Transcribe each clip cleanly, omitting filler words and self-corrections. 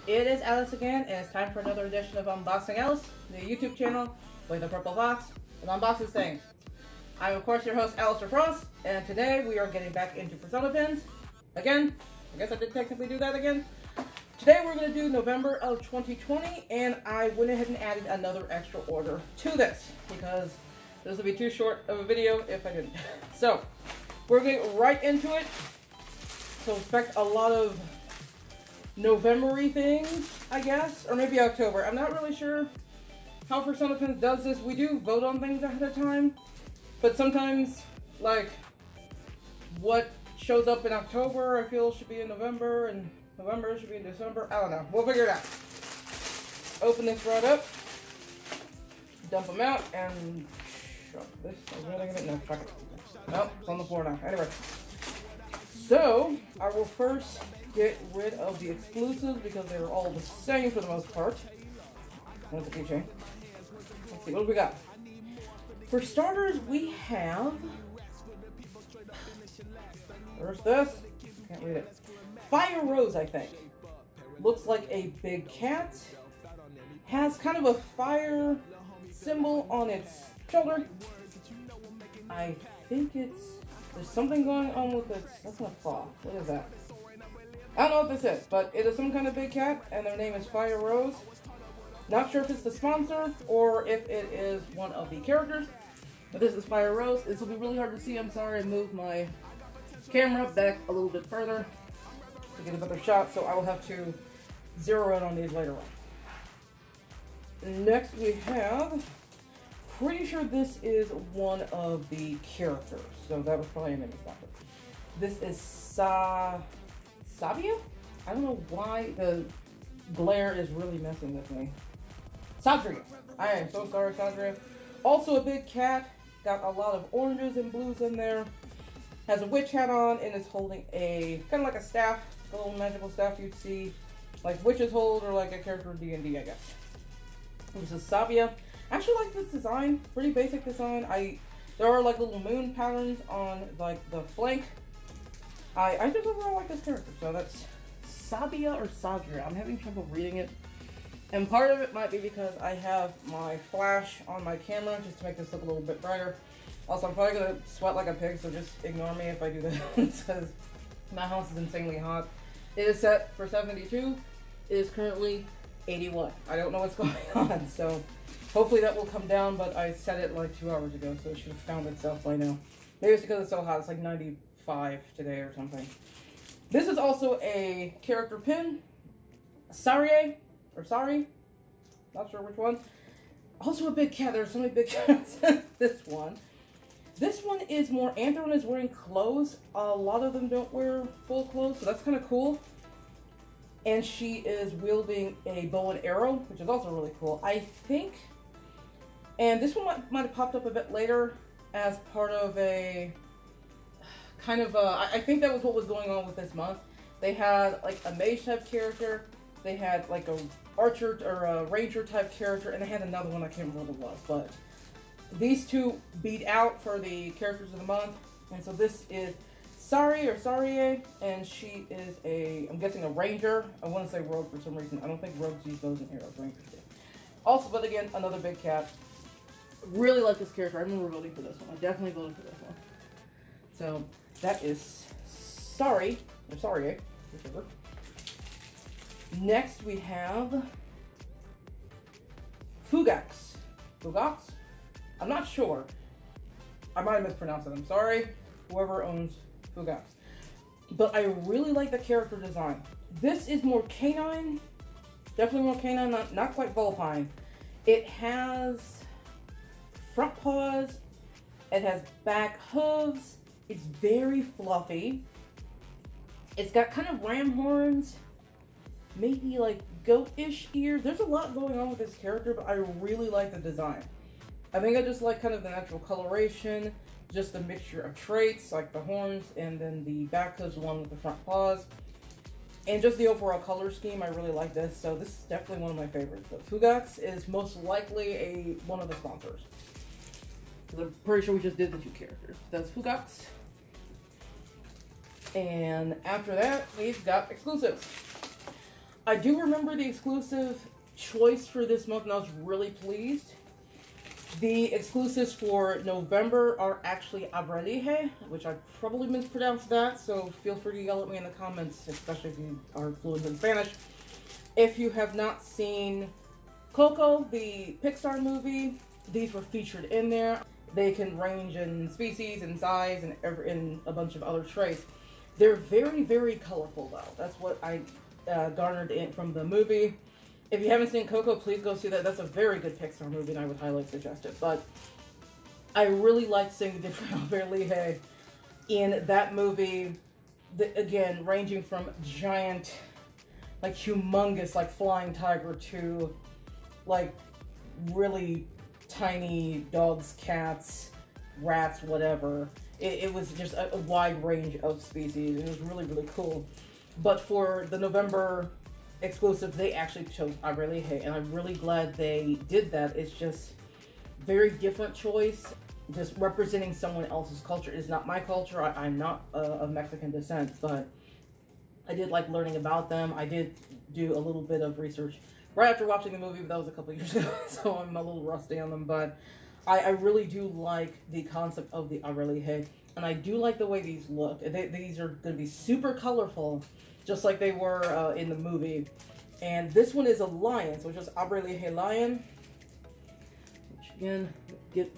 It is Alyss again, and it's time for another edition of Unboxing Alyss, the YouTube channel with the purple box and unboxes things. I'm of course your host, Alyss Frost, and today we are getting back into Fursona Pins. Again, I guess I did technically do that again. Today we're going to do November of 2020, and I went ahead and added another extra order to this, because this would be too short of a video if I didn't. So, we're getting right into it, so expect a lot of November-y things, I guess, or maybe October. I'm not really sure how Fursona Pins does this. We do vote on things ahead of time, but sometimes, like, what shows up in October, I feel should be in November, and November should be in December. I don't know. We'll figure it out. Open this right up, dump them out, and shove this. No, fuck it. Nope, it's on the floor now. Anyway, so I will first get rid of the exclusives because they're all the same for the most part. That's a keychain. Let's see, what do we got? For starters, we have... Where's this? Can't read it. Fire Rose, I think. Looks like a big cat. Has kind of a fire symbol on its shoulder. I think it's... There's something going on with its... That's not a claw. What is that? I don't know what this is, but it is some kind of big cat, and their name is Fire Rose. Not sure if it's the sponsor, or if it is one of the characters, but this is Fire Rose. This will be really hard to see. I'm sorry, I moved my camera back a little bit further to get a better shot, so I will have to zero in on these later on. Next we have, pretty sure this is one of the characters, so that was probably a mini sponsor. This is Sabia? I don't know why the glare is really messing with me. Sadria. I am so sorry, Sadria. Also a big cat. Got a lot of oranges and blues in there. Has a witch hat on and is holding a, kind of like a staff, a little magical staff you'd see like witches hold, or like a character in D&D, I guess. This is Sabia. I actually like this design. Pretty basic design. There are like little moon patterns on like the flank. I just overall like this character, so that's Sabia or Sadria. I'm having trouble reading it. And part of it might be because I have my flash on my camera just to make this look a little bit brighter. Also, I'm probably going to sweat like a pig, so just ignore me if I do that, because my house is insanely hot. It is set for 72. It is currently 81. I don't know what's going on, so hopefully that will come down, but I set it like 2 hours ago, so it should have found itself by now. Maybe it's because it's so hot. It's like 95 today or something. This is also a character pin. Sari, not sure which one. Also a big cat. There's so many big cats in this one. This one is more, Anthron is wearing clothes. A lot of them don't wear full clothes, so that's kind of cool. And she is wielding a bow and arrow, which is also really cool. I think, and this one might have popped up a bit later as part of a kind of I think that was what was going on with this month. They had like a mage type character, they had like a archer or a ranger type character, and they had another one I can't remember what it was, but these two beat out for the characters of the month. And so this is Sari or Sarie, and she is a, I'm guessing a ranger. I want to say rogue for some reason. I don't think rogues use bows and arrows, rangers do. Also, but again, another big cat. Really like this character. I remember voting for this one. I definitely voted for this one. So that is Sari, or Sarie, whichever. Next we have Fugax. Fugax? I'm not sure. I might have mispronounced it. I'm sorry, whoever owns Fugax. But I really like the character design. This is more canine. Definitely more canine, not quite vulpine. It has front paws. It has back hooves. It's very fluffy. It's got kind of ram horns. Maybe like goat-ish ears. There's a lot going on with this character, but I really like the design. I think I just like kind of the natural coloration, just the mixture of traits, like the horns, and then the back hooves along with the front paws. And just the overall color scheme, I really like this, so this is definitely one of my favorites. But Fugax is most likely one of the sponsors. Because I'm pretty sure we just did the two characters. That's Fugax. And after that, we've got exclusives. I do remember the exclusive choice for this month, and I was really pleased. The exclusives for November are actually Abrelije, which I probably mispronounced that, so feel free to yell at me in the comments, especially if you are fluent in Spanish. If you have not seen Coco, the Pixar movie, these were featured in there. They can range in species and size and in a bunch of other traits. They're very, very colorful though. That's what I garnered in from the movie. If you haven't seen Coco, please go see that. That's a very good Pixar movie, and I would highly suggest it. But I really liked seeing the different Abrelije in that movie. Again, ranging from giant, like humongous, like flying tiger to like really tiny dogs, cats, rats, whatever. It was just a wide range of species. It was really, really cool. But for the November exclusive, they actually chose Abrelije, and I'm really glad they did that. It's just very different choice. Just representing someone else's culture is not my culture. I'm not of Mexican descent, but I did like learning about them. I did do a little bit of research right after watching the movie, but that was a couple years ago, so I'm a little rusty on them. But I really do like the concept of the Abrelije, and I do like the way these look. These are going to be super colorful, just like they were in the movie. And this one is a lion, so it's just Abrelije lion. Which again, get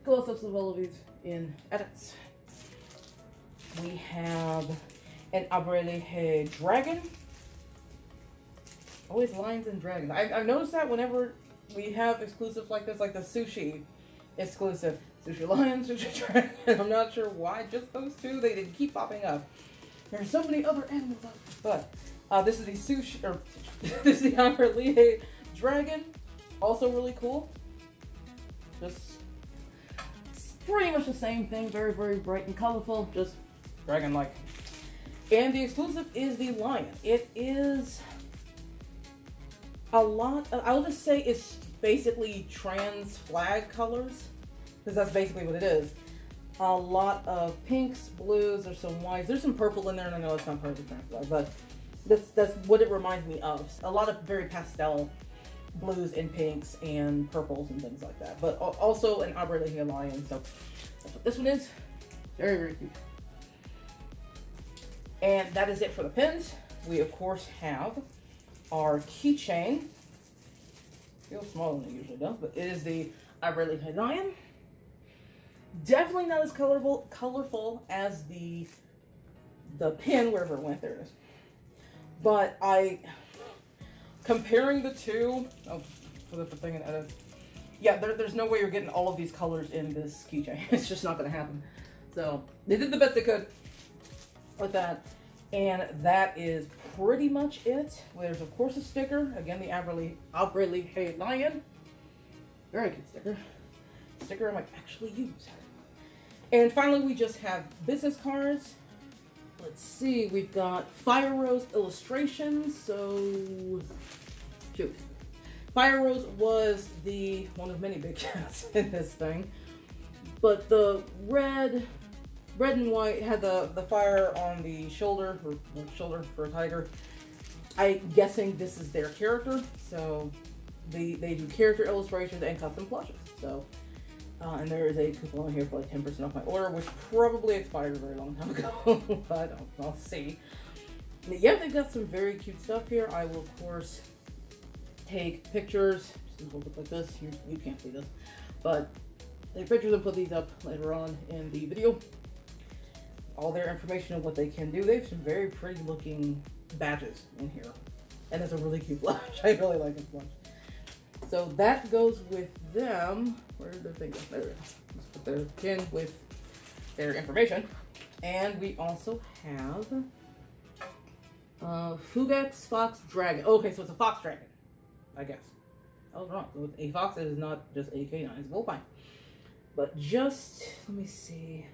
close-ups of all of these in edits. We have an Abrelije dragon. Always lions and dragons. I've noticed that whenever we have exclusives like this, like the sushi exclusive. Sushi lion, sushi dragon. I'm not sure why, just those two. They didn't keep popping up. There's so many other animals out there. But this is the sushi, or this is the Abrelije dragon. Also really cool. Just pretty much the same thing. Very, very bright and colorful. Just dragon-like. And the exclusive is the lion. It is a lot of, I'll just say it's basically trans flag colors, because that's basically what it is. A lot of pinks, blues, there's some whites, there's some purple in there, and I know it's not part of the trans flag, but that's what it reminds me of. A lot of very pastel blues and pinks and purples and things like that, but also an Abrelije lion, so that's what this one is. Very, very cute. And that is it for the pins. We, of course, have our keychain. Feels smaller than it usually does, but it is the Abrelije lion. Definitely not as colorful as the pin, wherever it went, there it is. But comparing the two, oh, put the thing in edit. Yeah, there's no way you're getting all of these colors in this keychain. It's just not going to happen. So they did the best they could with that. And that is pretty much it. There's, of course, a sticker. Again, the Abrelije lion. Very good sticker. Sticker I might actually use. And finally, we just have business cards. Let's see. We've got Fire Rose illustrations. So, shoot. Fire Rose was one of many big cats in this thing. But the red and white had the fire on the shoulder, or shoulder for a tiger. I'm guessing this is their character, so they do character illustrations and custom plushes. So, and there is a coupon here for like 10% off my order, which probably expired a very long time ago, but I'll see. Yeah, they've got some very cute stuff here. I will, of course, take pictures. Just hold it like this. You can't see this, but take pictures and put these up later on in the video. All their information on what they can do. They have some very pretty looking badges in here. And it's a really cute blush. I really like this blush. So that goes with them. Where did their thing go? There it is. Let's put their pin with their information. And we also have Fugax Fox Dragon. Okay, so it's a fox dragon, I guess. I was wrong. So a fox is not just a canine, it's a bovine. But just, let me see.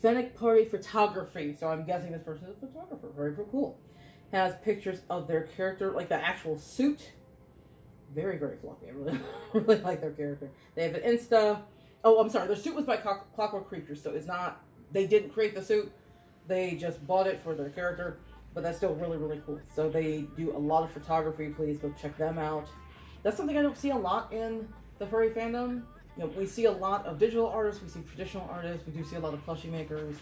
Fennec Party Photography. So I'm guessing this person is a photographer. Very, very cool. Has pictures of their character, like the actual suit. Very, very fluffy. I really, really like their character. They have an Insta. Oh, I'm sorry. Their suit was by Clockwork Creatures, so it's not. They didn't create the suit. They just bought it for their character. but that's still really, really cool. So they do a lot of photography. Please go check them out. That's something I don't see a lot in the furry fandom. You know, we see a lot of digital artists, we see traditional artists, we do see a lot of plushie makers.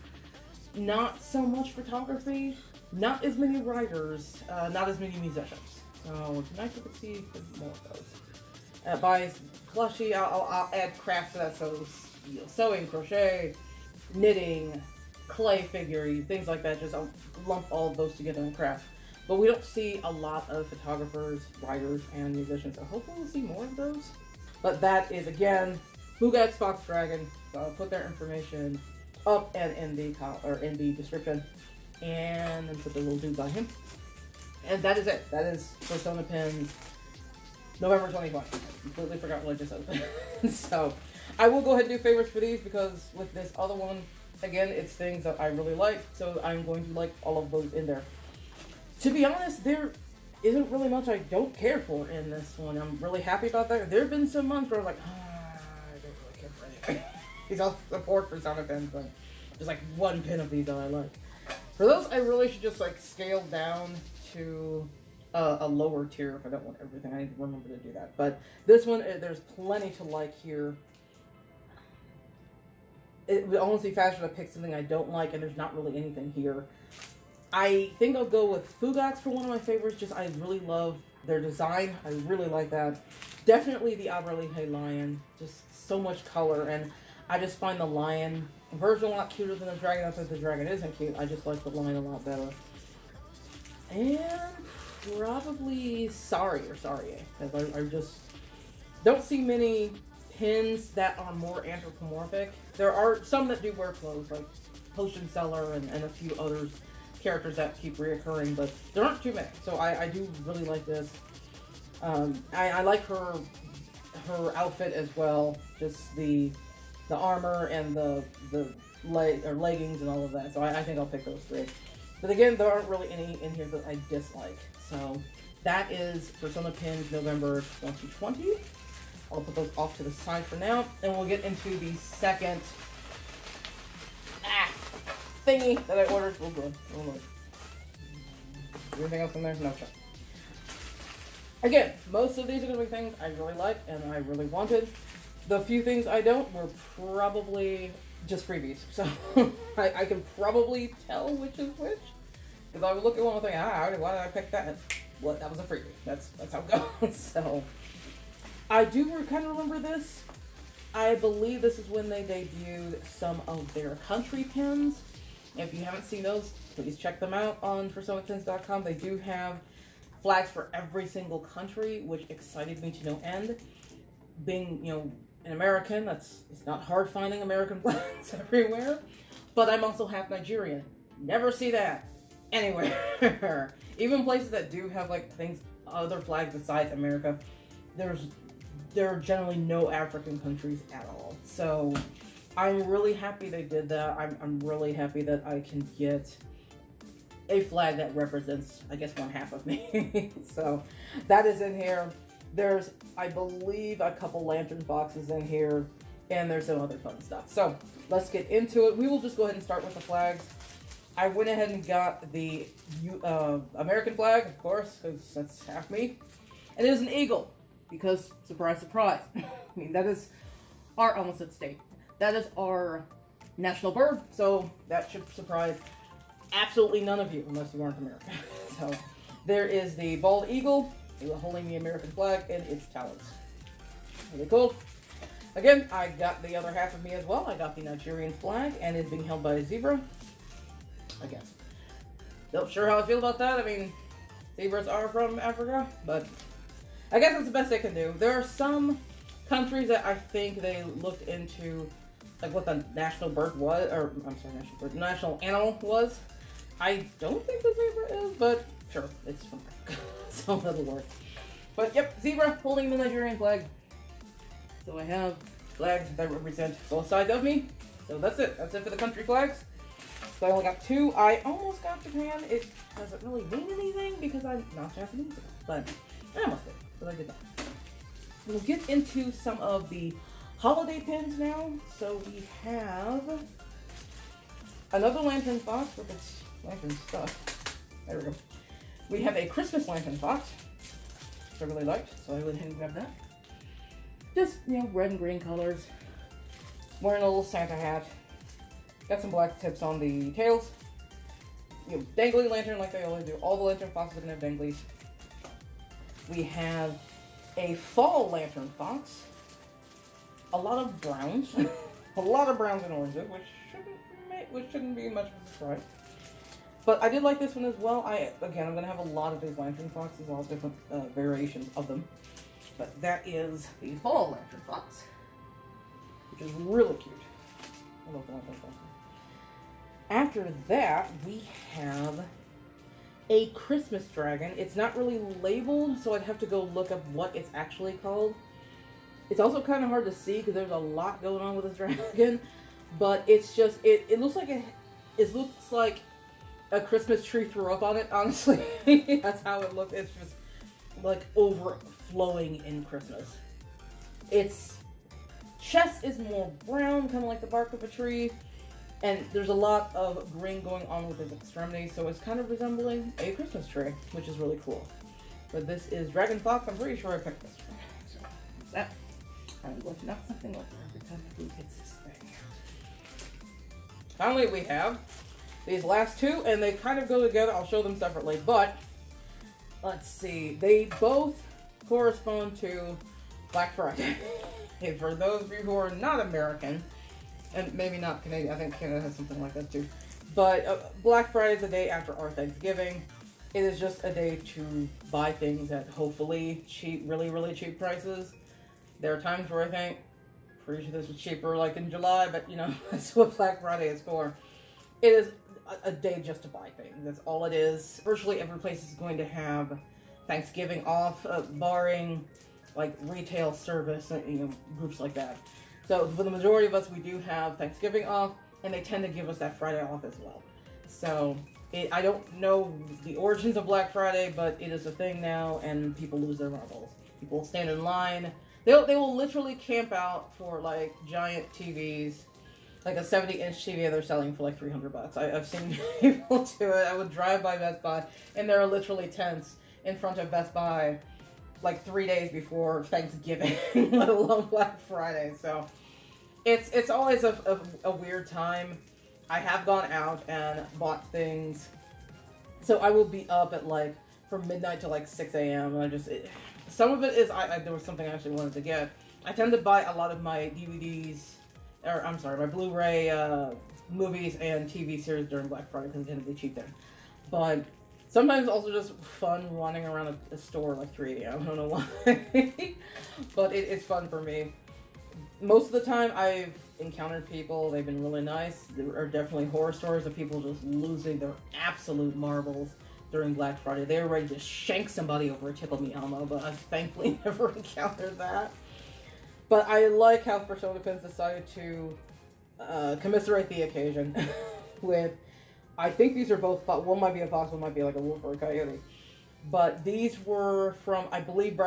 Not so much photography, not as many writers, not as many musicians. So it'd be nice if we could see more of those. By plushie, I'll add crafts to that, so you know, sewing, crochet, knitting, clay figure, things like that. Just I'll lump all of those together in craft. But we don't see a lot of photographers, writers, and musicians, so hopefully we'll see more of those. But that is, again, Fugax Fox Dragon. So I'll put their information up and in the description, and then put the little dude by him. And that is it. That is Fursona Pins, November 2020. I completely forgot what I just said. So I will go ahead and do favorites for these, because with this other one, again, it's things that I really like, so I'm going to like all of those in there. To be honest, there isn't really much I don't care for in this one. I'm really happy about that. There have been some months where I was like, I don't really care for anything. These all support for Fursona Pins, but there's like one pin of these that I like. For those, I really should just like scale down to a lower tier if I don't want everything. I need to remember to do that. But this one, there's plenty to like here. It would almost be faster to pick something I don't like, and there's not really anything here. I think I'll go with Fugax for one of my favorites. Just, I really love their design. I really like that. Definitely the Aberlihe lion. Just so much color, and I just find the lion version a lot cuter than the dragon. Not that the dragon isn't cute. I just like the lion a lot better. And probably Sari, because I just don't see many pins that are more anthropomorphic. There are some that do wear clothes, like Potion Seller and a few others, characters that keep reoccurring, but there aren't too many. So I do really like this. I like her outfit as well, just the armor and the leggings and all of that. So I think I'll pick those three. But again, there aren't really any in here that I dislike. So that is Fursona Pins November 2020. I'll put those off to the side for now, and we'll get into the second thingy that I ordered. Oh, good. Oh, look. Anything else in there? No, sure. Again, most of these are going to be things I really like and I really wanted. The few things I don't were probably just freebies. So I can probably tell which is which. Because I would look at one and think, why did I pick that? Well, that was a freebie. That's how it goes. So I do kind of remember this. I believe this is when they debuted some of their country pins. If you haven't seen those, please check them out on FursonaPins.com. They do have flags for every single country, which excited me to no end. Being, you know, an American, it's not hard finding American flags everywhere. But I'm also half Nigerian. Never see that anywhere. Even places that do have like things, other flags besides America, there are generally no African countries at all. So I'm really happy they did that. I'm really happy that I can get a flag that represents, I guess, one half of me. So that is in here. There's, I believe, a couple lantern boxes in here, and there's some other fun stuff. So let's get into it. We will just go ahead and start with the flags. I went ahead and got the American flag, of course, because that's half me. And it is an eagle, because, surprise, surprise. I mean, that is our, almost at state. That is our national bird, so that should surprise absolutely none of you, unless you aren't American. So there is the bald eagle, holding the American flag in its talons. Really cool. Again, I got the other half of me as well. I got the Nigerian flag, and it's being held by a zebra. I guess. Not sure how I feel about that. I mean, zebras are from Africa, but I guess that's the best they can do. There are some countries that I think they looked into, like what the national bird was, or I'm sorry, national animal was. I don't think the zebra is, but sure, it's from Africa, so that'll work. But yep, zebra holding the Nigerian flag. So I have flags that represent both sides of me. So that's it. That's it for the country flags. So I only got two. I almost got Japan. It doesn't really mean anything because I'm not Japanese, but I almost did. But I did not. We'll get into some of the holiday pins now. So we have another lantern box with its lantern stuff. There we go. We have a Christmas lantern box, which I really liked, so I went ahead and grabbed that. Just, you know, red and green colors. Wearing a little Santa hat. Got some black tips on the tails. You know, dangly lantern like they always do. All the lantern foxes are going to have danglies. We have a fall lantern fox. A lot of browns. A lot of browns and oranges, which shouldn't be much of a surprise. But I did like this one as well. Again, I'm going to have a lot of these lantern foxes, all different variations of them. But that is the fall lantern fox, which is really cute. I love the lantern fox. After that, we have a Christmas dragon. It's not really labeled, so I'd have to go look up what it's actually called. It's also kind of hard to see because there's a lot going on with this dragon, but it's just, it looks like it looks like a Christmas tree threw up on it, honestly. That's how it looks. It's just like overflowing in Christmas. Its chest is more brown, kind of like the bark of a tree. And there's a lot of green going on with its extremities, so it's kind of resembling a Christmas tree, which is really cool. But this is Dragon Fox. I'm pretty sure I picked this one. So, that's that. I'm going to knock something over every time I do hit this thing. Finally, we have these last two, and they kind of go together. I'll show them separately, but let's see. They both correspond to Black Friday. Okay, for those of you who are not American, and maybe not Canadian, I think Canada has something like that too. But Black Friday is the day after our Thanksgiving. It is just a day to buy things at hopefully cheap, really, really cheap prices. There are times where I think, pretty sure this was cheaper like in July, but you know, that's what Black Friday is for. It is a day just to buy things. That's all it is. Virtually every place is going to have Thanksgiving off, barring like retail service, you know, groups like that. So for the majority of us, we do have Thanksgiving off, and they tend to give us that Friday off as well. So I don't know the origins of Black Friday, but it is a thing now, and people lose their marbles. People stand in line. They will literally camp out for like giant TVs, like a 70-inch TV they're selling for like $300. I've seen people do it. I would drive by Best Buy, and there are literally tents in front of Best Buy like 3 days before Thanksgiving, let alone Black Friday. So it's always a weird time. I have gone out and bought things. So I will be up at like from midnight to like 6 a.m. and some of it is there was something I actually wanted to get. I tend to buy a lot of my DVDs, or I'm sorry, my Blu-ray movies and TV series during Black Friday because they tend to be cheap then. But sometimes also just fun running around a store like 3 a.m. I don't know why. But it's fun for me. Most of the time I've encountered people, they've been really nice. There are definitely horror stories of people just losing their absolute marbles during Black Friday. They're ready to shank somebody over a Tickle Me Elmo, but I've thankfully never encountered that. But I like how Fursona Pins decided to commiserate the occasion with, I think these are both, one might be a fox, one might be like a wolf or a coyote. But these were from, I believe,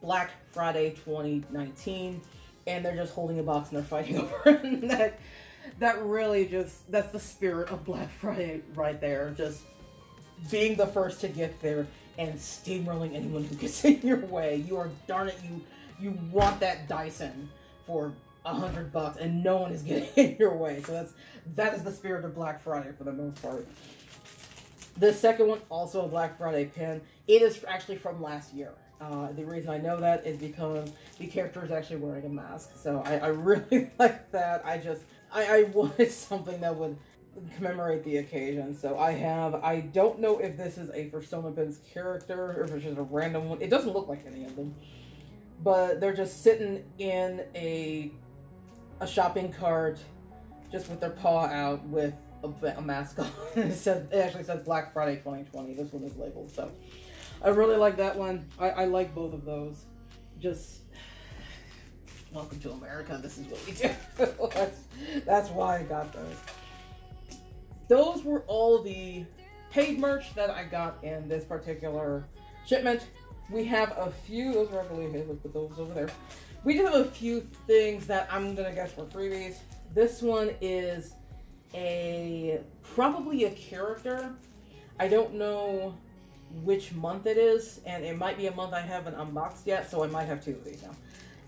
Black Friday 2019, and they're just holding a box and they're fighting over it. And that really just, that's the spirit of Black Friday right there. Just being the first to get there and steamrolling anyone who gets in your way. You are, darn it, you want that Dyson for $100 and no one is getting in your way. So that is the spirit of Black Friday for the most part. The second one, also a Black Friday pin. It is actually from last year. The reason I know that is because the character is actually wearing a mask. So I really like that. I wanted something that would commemorate the occasion. So I don't know if this is a Fursona Pins character or if it's just a random one. It doesn't look like any of them. But they're just sitting in a shopping cart just with their paw out with a mask on. It actually says Black Friday 2020. This one is labeled. So I really like that one. I like both of those. Just welcome to America. This is what we do. That's why I got those. Those were all the paid merch that I got in this particular shipment. We have a few, those are, I believe, hey, let's put those over there. We do have a few things that I'm gonna guess were freebies. This one is probably a character. I don't know which month it is, and it might be a month I haven't unboxed yet, so I might have 2 of these now.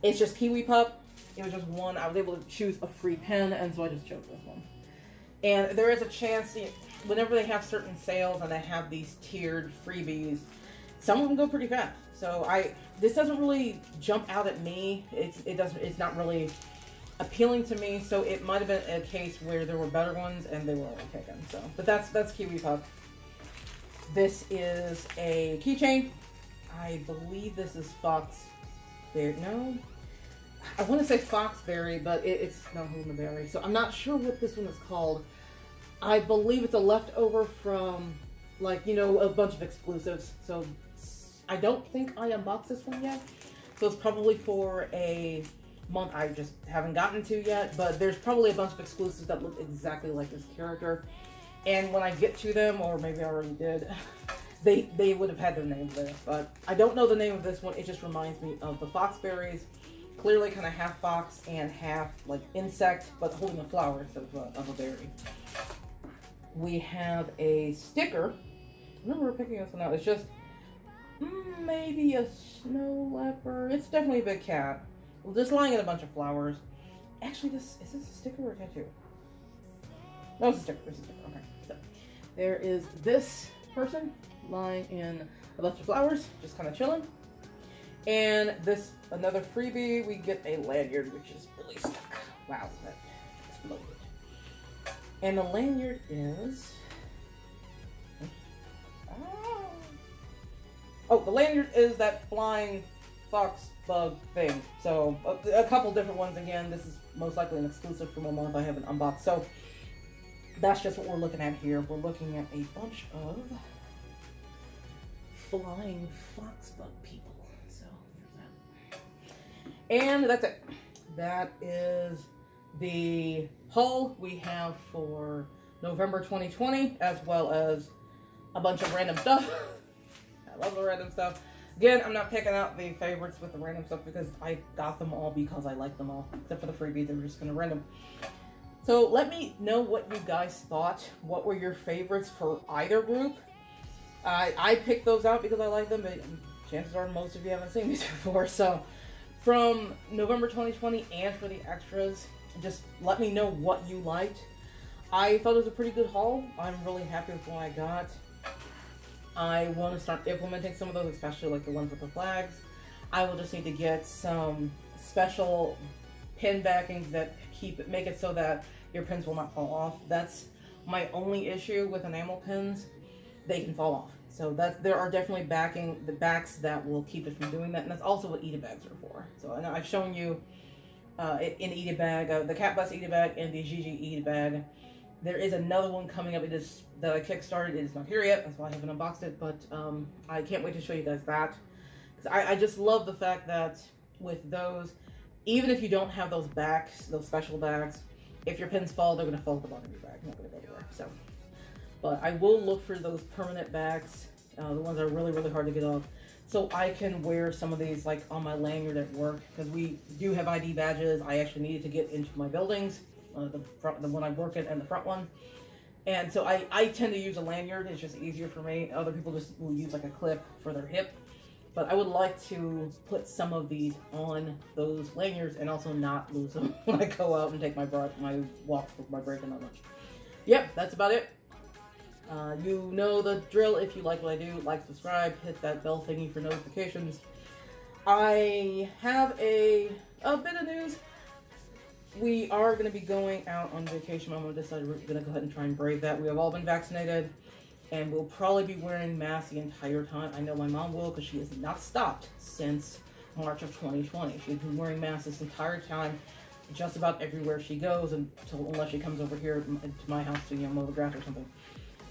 It's just Kiwi Pup. It was just one. I was able to choose a free pin, and so I just chose this one. And there is a chance, whenever they have certain sales and they have these tiered freebies, some of them go pretty fast. So this doesn't really jump out at me. It's not really appealing to me. So it might have been a case where there were better ones and they were only taken. So, but that's Kiwi Pup. This is a keychain. I believe this is Foxberry. No, I want to say Foxberry, but it's not Berry. So I'm not sure what this one is called. I believe it's a leftover from, like, you know, a bunch of exclusives. So I don't think I unboxed this one yet. So it's probably for a month I just haven't gotten to yet. But there's probably a bunch of exclusives that look exactly like this character. And when I get to them, or maybe I already did, they would have had their names there. But I don't know the name of this one. It just reminds me of the Foxberries. Clearly kind of half fox and half like insect, but holding a flower instead of a berry. We have a sticker. I remember picking this one out. It's just maybe a snow leopard. It's definitely a big cat. Well, just lying in a bunch of flowers. Actually, is this a sticker or a tattoo? No, it's a sticker. It's a sticker. Okay. So there is this person lying in a bunch of flowers, just kind of chilling. And this, another freebie, we get a lanyard, which is really stuck. Wow, that exploded. And the lanyard is... Oh, the lanyard is that flying fox bug thing. So, a couple different ones again. This is most likely an exclusive from a month I haven't unboxed. So, that's just what we're looking at here. We're looking at a bunch of flying fox bug people. And that's it. That is the haul we have for November 2020, as well as a bunch of random stuff. I love the random stuff. Again, I'm not picking out the favorites with the random stuff because I got them all because I like them all. Except for the freebies, they were just going to random. So let me know what you guys thought. What were your favorites for either group? I picked those out because I like them, but chances are most of you haven't seen these before, so... From November 2020 and for the extras, just let me know what you liked. I thought it was a pretty good haul. I'm really happy with what I got. I want to start implementing some of those, especially like the ones with the flags. I will just need to get some special pin backings that make it so that your pins will not fall off. That's my only issue with enamel pins. They can fall off. So there are definitely the backs that will keep it from doing that, and that's also what Eat-A bags are for. So I know I've shown you in Eat-A bag, the Cat Bus Eat-A bag and the Gigi Eat-A bag. There is another one coming up. That I kickstarted. It is not here yet. That's why I haven't unboxed it. But I can't wait to show you guys that. I just love the fact that with those, even if you don't have those backs, those special bags, if your pins fall, they're gonna fall at the bottom of your bag. They're not gonna go anywhere. So. But I will look for those permanent backs, the ones that are really, really hard to get off, so I can wear some of these like on my lanyard at work, because we do have ID badges. I actually needed to get into my buildings, the one I work in and the front one. And so I tend to use a lanyard. It's just easier for me. Other people just will use like a clip for their hip. But I would like to put some of these on those lanyards and also not lose them when I go out and take my walk for my break and not much. Yep, that's about it. You know the drill. If you like what I do, like, subscribe, hit that bell thingy for notifications. I have a bit of news. We are going to be going out on vacation. I'm going to decide we're going to go ahead and try and brave that. We have all been vaccinated, and we'll probably be wearing masks the entire time. I know my mom will, because she has not stopped since March of 2020. She's been wearing masks this entire time, just about everywhere she goes, unless she comes over here to my house to mow the grass or something.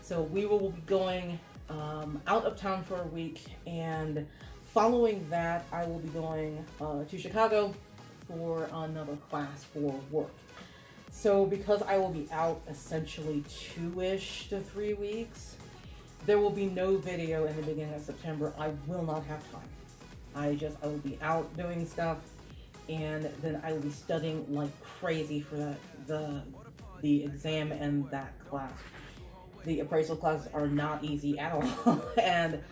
So we will be going out of town for a week, and following that, I will be going to Chicago for another class for work. So because I will be out essentially 2-ish to 3 weeks, there will be no video in the beginning of September. I will not have time. I will be out doing stuff, and then I will be studying like crazy for the exam and that class. The appraisal classes are not easy at all. And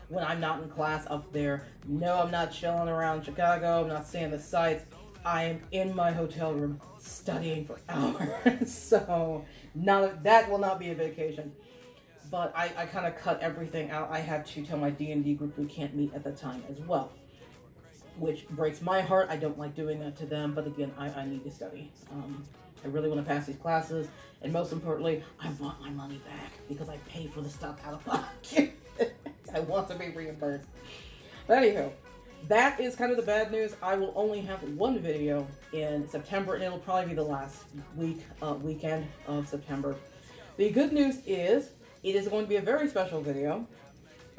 when I'm not in class up there, no, I'm not chilling around Chicago, I'm not seeing the sights. I am in my hotel room studying for hours. So that will not be a vacation. But I kind of cut everything out. I had to tell my D&D group we can't meet at the time as well, which breaks my heart. I don't like doing that to them, but again, I need to study. I really want to pass these classes, and most importantly, I want my money back because I paid for the stuff out of pocket. I want to be reimbursed. But anywho, that is kind of the bad news. I will only have one video in September, and it'll probably be the last weekend of September. The good news is, it is going to be a very special video.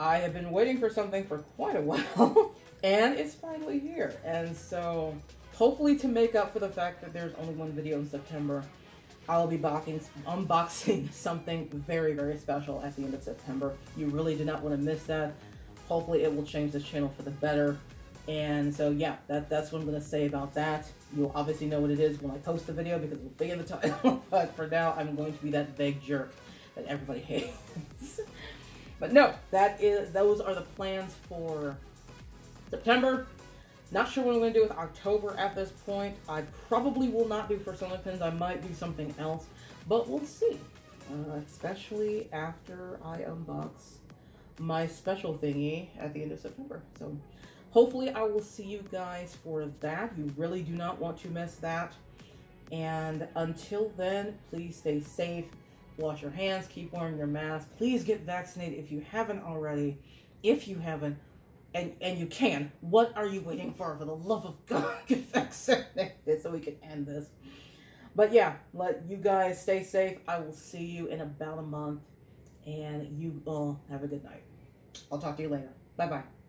I have been waiting for something for quite a while, and it's finally here. And so, hopefully to make up for the fact that there's only one video in September, I'll be unboxing something very, very special at the end of September. You really do not want to miss that. Hopefully it will change this channel for the better. And so yeah, that's what I'm going to say about that. You'll obviously know what it is when I post the video because it's big in the title. But for now, I'm going to be that vague jerk that everybody hates. But no, those are the plans for September. Not sure what I'm going to do with October at this point. I probably will not do Fursona Pins. I might do something else, but we'll see. Especially after I unbox my special thingy at the end of September. So hopefully I will see you guys for that. You really do not want to miss that. And until then, please stay safe. Wash your hands. Keep wearing your mask. Please get vaccinated if you haven't already. If you haven't, and you can, what are you waiting for the love of God, get vaccinated so we can end this. But yeah, let you guys stay safe. I will see you in about a month, and you all have a good night. I'll talk to you later. Bye-bye.